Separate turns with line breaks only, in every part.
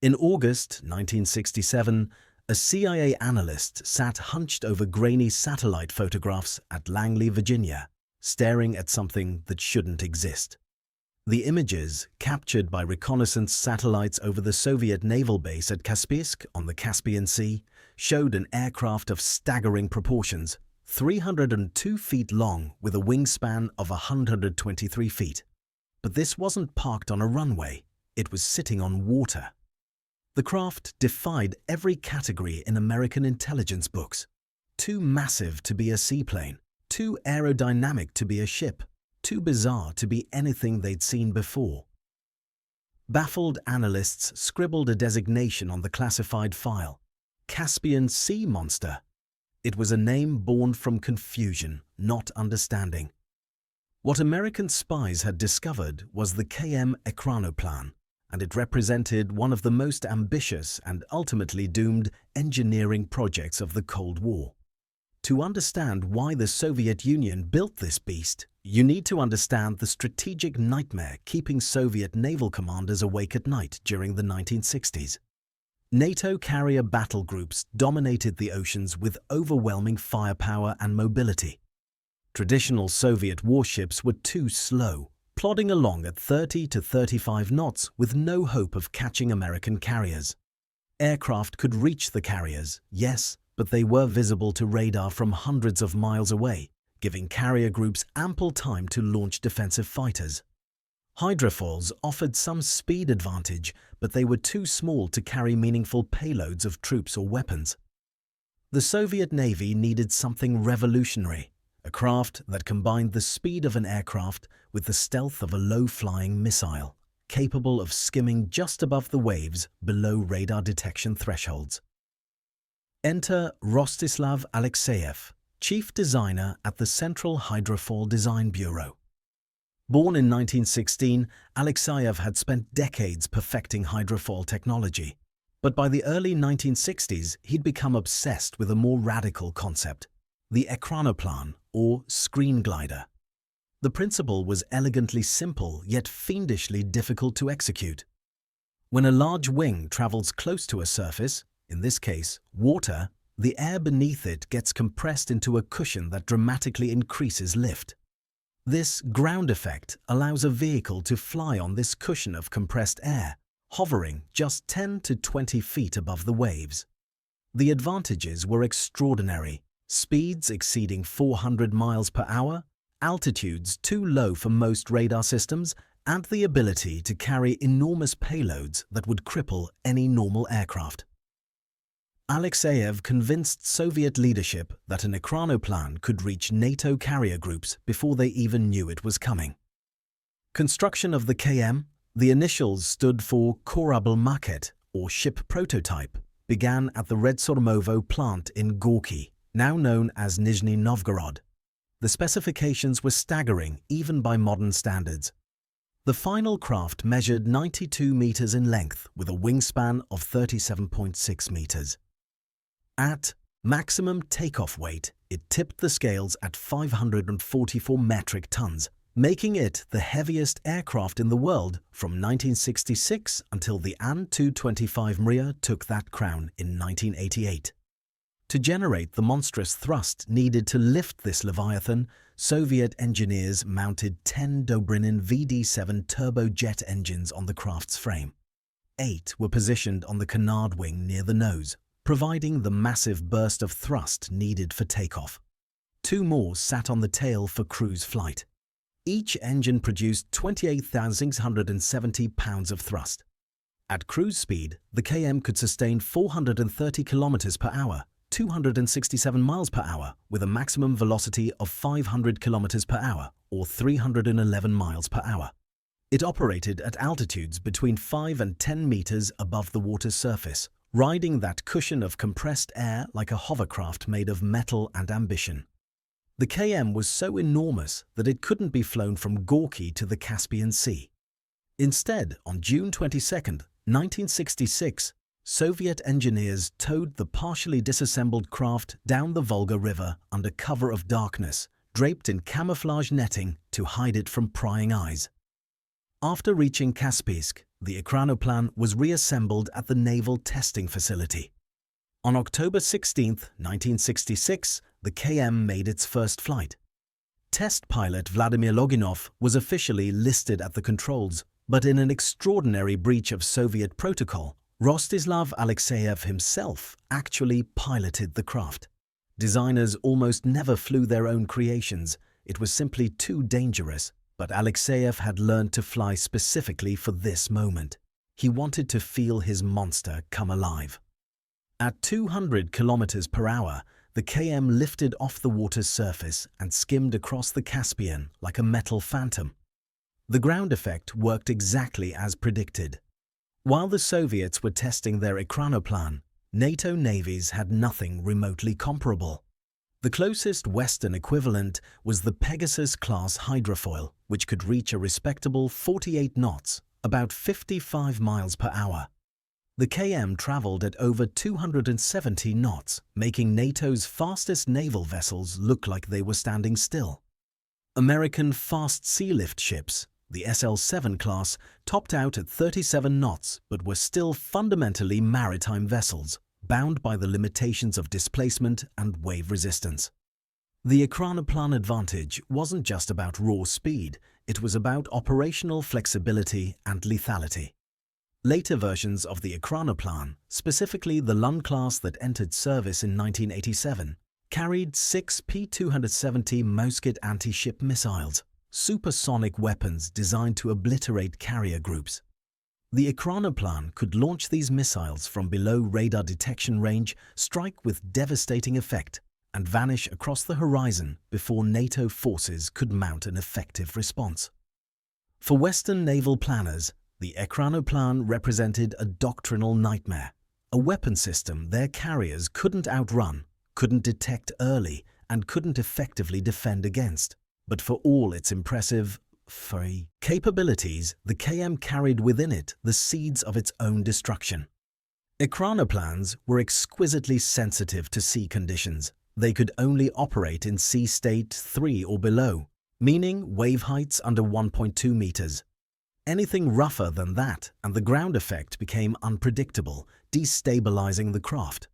In August 1967, a CIA analyst sat hunched over grainy satellite photographs at Langley, Virginia, staring at something that shouldn't exist. The images, captured by reconnaissance satellites over the Soviet naval base at Kaspiysk on the Caspian Sea, showed an aircraft of staggering proportions, 302 feet long with a wingspan of 123 feet. But this wasn't parked on a runway, it was sitting on water. The craft defied every category in American intelligence books. Too massive to be a seaplane, too aerodynamic to be a ship, too bizarre to be anything they'd seen before. Baffled analysts scribbled a designation on the classified file: Caspian Sea Monster. It was a name born from confusion, not understanding. What American spies had discovered was the KM Ekranoplan, and it represented one of the most ambitious and ultimately doomed engineering projects of the Cold War. To understand why the Soviet Union built this beast, you need to understand the strategic nightmare keeping Soviet naval commanders awake at night during the 1960s. NATO carrier battle groups dominated the oceans with overwhelming firepower and mobility. Traditional Soviet warships were too slow, plodding along at 30 to 35 knots with no hope of catching American carriers. Aircraft could reach the carriers, yes, but they were visible to radar from hundreds of miles away, giving carrier groups ample time to launch defensive fighters. Hydrofoils offered some speed advantage, but they were too small to carry meaningful payloads of troops or weapons. The Soviet Navy needed something revolutionary, a craft that combined the speed of an aircraft with the stealth of a low-flying missile, capable of skimming just above the waves below radar detection thresholds. Enter Rostislav Alexeyev, chief designer at the Central Hydrofoil Design Bureau. Born in 1916, Alexeyev had spent decades perfecting hydrofoil technology, but by the early 1960s he'd become obsessed with a more radical concept: the Ekranoplan, or screen glider. The principle was elegantly simple yet fiendishly difficult to execute. When a large wing travels close to a surface, in this case water, the air beneath it gets compressed into a cushion that dramatically increases lift. This ground effect allows a vehicle to fly on this cushion of compressed air, hovering just 10 to 20 feet above the waves. The advantages were extraordinary: speeds exceeding 400 miles per hour, altitudes too low for most radar systems, and the ability to carry enormous payloads that would cripple any normal aircraft. Alexeyev convinced Soviet leadership that an Ekranoplan could reach NATO carrier groups before they even knew it was coming. Construction of the KM, the initials stood for Korabl Maket, or ship prototype, began at the Redsormovo plant in Gorky, now known as Nizhny Novgorod. The specifications were staggering even by modern standards. The final craft measured 92 meters in length with a wingspan of 37.6 meters. At maximum takeoff weight, it tipped the scales at 544 metric tons, making it the heaviest aircraft in the world from 1966 until the An-225 Mriya took that crown in 1988. To generate the monstrous thrust needed to lift this Leviathan, Soviet engineers mounted 10 Dobrynin VD7 turbojet engines on the craft's frame. 8 were positioned on the canard wing near the nose, providing the massive burst of thrust needed for takeoff. 2 more sat on the tail for cruise flight. Each engine produced 28,670 pounds of thrust. At cruise speed, the KM could sustain 430 kilometers per hour, 267 miles per hour, with a maximum velocity of 500 kilometers per hour, or 311 miles per hour. It operated at altitudes between 5 and 10 meters above the water's surface, riding that cushion of compressed air like a hovercraft made of metal and ambition. The KM was so enormous that it couldn't be flown from Gorky to the Caspian Sea. Instead, on June 22, 1966, Soviet engineers towed the partially disassembled craft down the Volga River under cover of darkness, draped in camouflage netting to hide it from prying eyes. After reaching Kaspiysk, The Ekranoplan was reassembled at the Naval Testing Facility. On October 16, 1966, the KM made its first flight. Test pilot Vladimir Loginov was officially listed at the controls, but in an extraordinary breach of Soviet protocol, Rostislav Alexeyev himself actually piloted the craft. Designers almost never flew their own creations. It was simply too dangerous, but Alexeyev had learned to fly specifically for this moment. He wanted to feel his monster come alive. At 200 kilometers per hour, the KM lifted off the water's surface and skimmed across the Caspian like a metal phantom. The ground effect worked exactly as predicted. While the Soviets were testing their Ekranoplan, NATO navies had nothing remotely comparable. The closest Western equivalent was the Pegasus-class hydrofoil, which could reach a respectable 48 knots, about 55 miles per hour. The KM traveled at over 270 knots, making NATO's fastest naval vessels look like they were standing still. American fast sealift ships, the SL-7 class, topped out at 37 knots but were still fundamentally maritime vessels, bound by the limitations of displacement and wave resistance. The Ekranoplan advantage wasn't just about raw speed, it was about operational flexibility and lethality. Later versions of the Ekranoplan, specifically the Lund class that entered service in 1987, carried 6 P-270 Moskit anti-ship missiles, supersonic weapons designed to obliterate carrier groups. The Ekranoplan could launch these missiles from below radar detection range, strike with devastating effect, and vanish across the horizon before NATO forces could mount an effective response. For Western naval planners, the Ekranoplan represented a doctrinal nightmare, a weapon system their carriers couldn't outrun, couldn't detect early, and couldn't effectively defend against. But for all its impressive capabilities, the KM carried within it the seeds of its own destruction. Ekranoplans were exquisitely sensitive to sea conditions. They could only operate in sea state 3 or below, meaning wave heights under 1.2 meters. Anything rougher than that, and the ground effect became unpredictable, destabilizing the craft.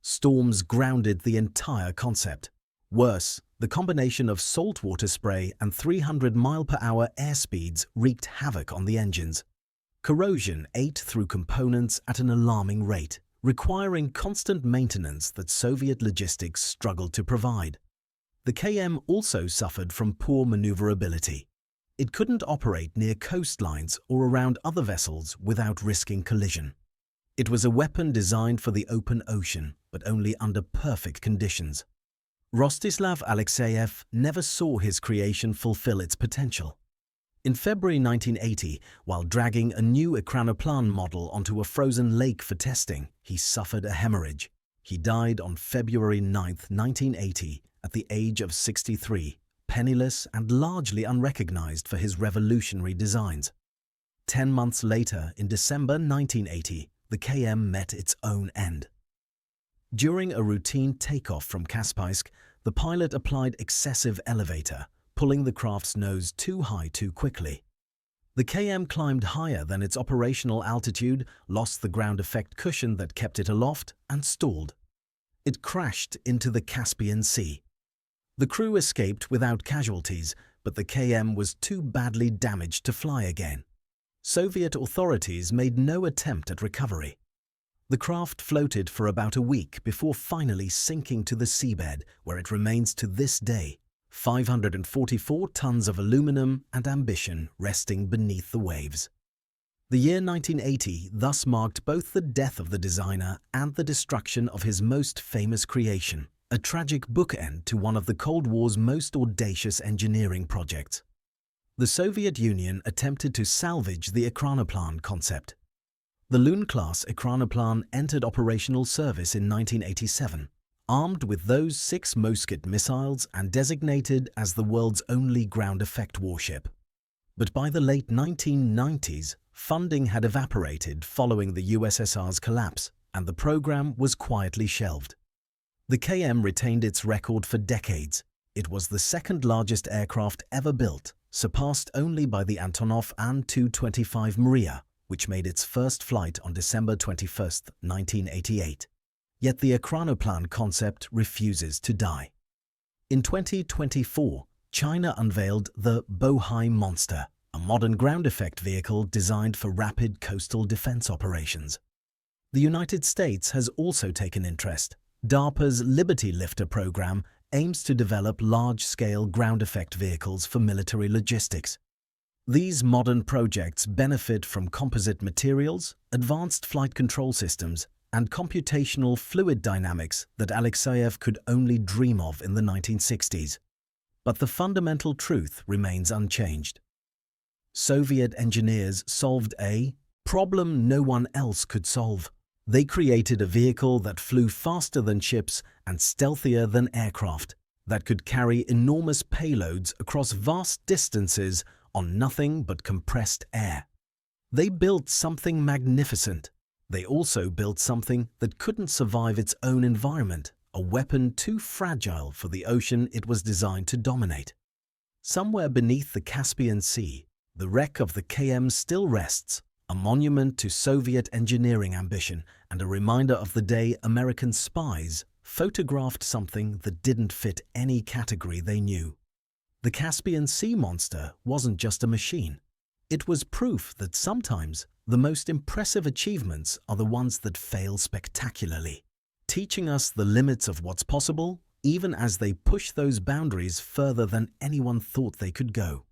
Storms grounded the entire concept. Worse, the combination of saltwater spray and 300-mile-per-hour airspeeds wreaked havoc on the engines. Corrosion ate through components at an alarming rate, requiring constant maintenance that Soviet logistics struggled to provide. The KM also suffered from poor maneuverability. It couldn't operate near coastlines or around other vessels without risking collision. It was a weapon designed for the open ocean, but only under perfect conditions. Rostislav Alexeyev never saw his creation fulfill its potential. In February 1980, while dragging a new Ekranoplan model onto a frozen lake for testing, he suffered a hemorrhage. He died on February 9, 1980, at the age of 63, penniless and largely unrecognized for his revolutionary designs. 10 months later, in December 1980, the KM met its own end. During a routine takeoff from Kaspiysk, the pilot applied excessive elevator, pulling the craft's nose too high too quickly. The KM climbed higher than its operational altitude, lost the ground effect cushion that kept it aloft, and stalled. It crashed into the Caspian Sea. The crew escaped without casualties, but the KM was too badly damaged to fly again. Soviet authorities made no attempt at recovery. The craft floated for about a week before finally sinking to the seabed, where it remains to this day, 544 tons of aluminum and ambition resting beneath the waves. The year 1980 thus marked both the death of the designer and the destruction of his most famous creation, a tragic bookend to one of the Cold War's most audacious engineering projects. The Soviet Union attempted to salvage the Ekranoplan concept. The Lund-class Ekranoplan entered operational service in 1987, armed with those 6 Moskit missiles and designated as the world's only ground effect warship. But by the late 1990s, funding had evaporated following the USSR's collapse, and the program was quietly shelved. The KM retained its record for decades. It was the second largest aircraft ever built, surpassed only by the Antonov An-225 Mriya, which made its first flight on December 21, 1988. Yet the Ekranoplan concept refuses to die. In 2024, China unveiled the Spies Monster, a modern ground effect vehicle designed for rapid coastal defense operations. The United States has also taken interest. DARPA's Liberty Lifter program aims to develop large-scale ground effect vehicles for military logistics. These modern projects benefit from composite materials, advanced flight control systems, and computational fluid dynamics that Alexeyev could only dream of in the 1960s. But the fundamental truth remains unchanged. Soviet engineers solved a problem no one else could solve. They created a vehicle that flew faster than ships and stealthier than aircraft, that could carry enormous payloads across vast distances on nothing but compressed air. They built something magnificent. They also built something that couldn't survive its own environment, a weapon too fragile for the ocean it was designed to dominate. Somewhere beneath the Caspian Sea, the wreck of the KM still rests, a monument to Soviet engineering ambition and a reminder of the day American spies photographed something that didn't fit any category they knew. The Caspian Sea Monster wasn't just a machine. It was proof that sometimes the most impressive achievements are the ones that fail spectacularly, teaching us the limits of what's possible, even as they push those boundaries further than anyone thought they could go.